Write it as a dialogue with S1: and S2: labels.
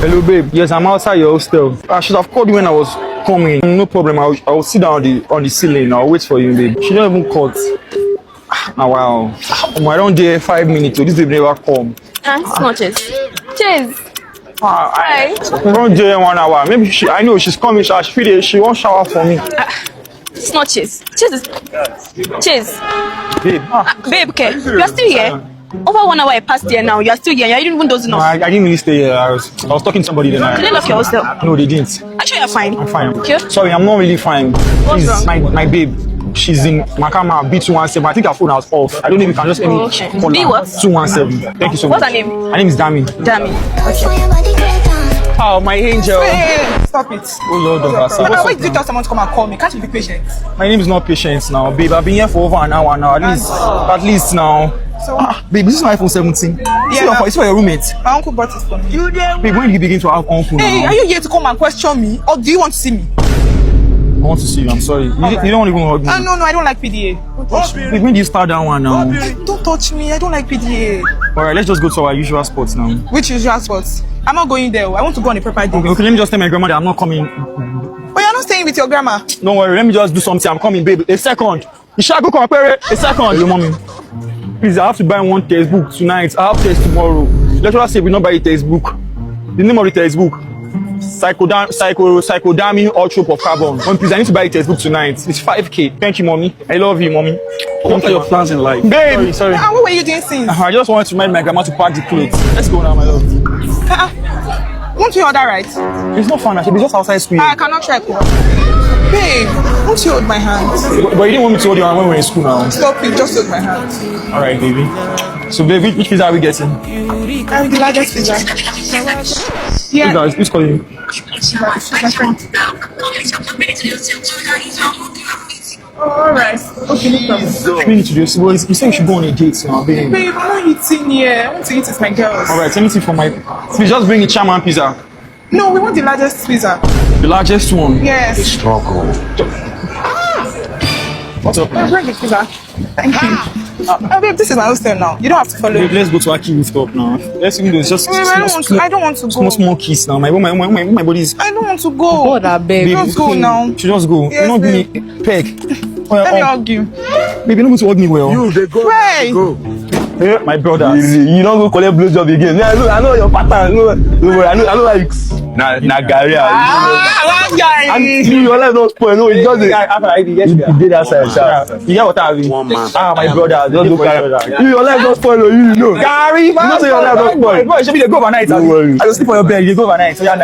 S1: Hello, babe. Yes, I'm outside your hostel. I should have called you when I was coming. No problem. I'll sit down on the ceiling. I'll wait for you, babe. She don't even cut. Ah, wow. I don't dare 5 minutes. This babe never come.
S2: It's not cheers. Cheers.
S1: I don't dare 1 hour. Maybe I know she's coming. She won't shower for me.
S2: It's not cheers. Cheers. Cheers.
S1: Babe.
S2: Babe, okay. You are still here. Over 1 hour I passed here now. You are still here. You didn't even dozing off.
S1: I didn't really stay here. I was talking to somebody then.
S2: Did they lock your hostel?
S1: No, they didn't.
S2: Actually, you're fine.
S1: I'm fine.
S2: Okay.
S1: Sorry, I'm not really fine.
S2: What's wrong?
S1: My babe. She's in Makama B217. I think her phone was off. I don't know if you can just call
S2: B
S1: her.
S2: what?
S1: 217. Thank you so much.
S2: What's her name?
S1: Her name is Dami.
S2: Dami.
S1: Oh, my angel.
S3: Hey, stop it.
S1: Oh, Lord of us.
S3: Why did you tell someone to come and call me? Can't you be patient?
S1: My name is not Patience now, babe. I've been here for over an hour now. At least now.
S3: So,
S1: babe, this is my iPhone 17.
S3: Yeah.
S1: It's for your roommate.
S3: my uncle bought it for me.
S1: Babe, when did you begin to have uncle
S3: Hey,
S1: now?
S3: are you here to come and question me? Or do you want to see me?
S1: I want to see you. I'm sorry. You don't even hug me.
S3: No, I don't like PDA. Don't touch me.
S1: Babe, when do you start that one now?
S3: Don't touch me. I don't like PDA.
S1: Alright, let's just go to our usual spots now.
S3: Which usual spots? I'm not going there. I want to go on a proper date.
S1: Okay, let me just tell my grandma that I'm not coming.
S3: But you're not staying with your grandma.
S1: Don't worry, let me just do something. I'm coming, babe. A second. You shall go compare. A second. Hello, mommy. Please, I have to buy one textbook tonight. I have test tomorrow. Lecturer say we not buy a textbook. The name of the textbook: Psychodynamic Ultra of Carbon. Please, I need to buy a textbook tonight. It's 5K. Thank you, mommy. I love you, mommy.
S4: What are your plans in life?
S1: Babe, sorry.
S3: What were you doing since?
S1: I just wanted to remind my grandma to pack the clothes. Let's go now, my love.
S3: Won't you order right?
S1: It's not fun, actually. It's just outside school.
S3: I cannot check. Babe, won't you hold my hand?
S1: But you didn't want me to hold your hand when we were in school now.
S3: Stop it, just hold my hand.
S1: Alright, baby. So, baby, which pizza are we getting?
S3: I'm the largest pizza.
S1: Hey guys, who's calling?
S3: My friend. Alright. Okay, no problem.
S1: We need to do this. Well, you say we should go on a date now, babe.
S3: Babe, I'm not eating here. I want to eat with my girls.
S1: Alright, anything for my... Please just bring a Chairman pizza.
S3: No, we want the largest pizza.
S1: The largest one.
S3: Yes.
S4: Struggle.
S1: What's up?
S3: Bring the pizza. Thank you. Babe, this is my hostel now. You don't have to follow
S1: Babe,
S3: me.
S1: let's go to Aki rooftop now. Let's even do it's just
S3: Babe, I don't want to go.
S1: small kiss now. My body is...
S3: I don't want to go.
S1: Babe,
S3: Just go
S1: okay.
S3: now.
S1: Should just go.
S3: Yes,
S1: You're not give me peg.
S3: Let me hug you.
S1: Baby, you're not going to hug me well.
S4: You, they go.
S3: Right.
S4: They go.
S1: Hey, my brother.
S4: You don't go collect blowjob again. I know your pattern. Don't worry. I know like na Gary.
S3: One guy.
S4: And your life don't spoil. No, it just you did that side. Sha.
S1: You get what I mean?
S4: One man.
S1: My brother.
S4: Just look at you. Your life don't spoil. You know.
S1: Gary,
S4: You know say your life don't spoil.
S1: Boy, should be the go overnight.
S4: Don't worry.
S1: I will sleep on your bed. You go overnight. So you're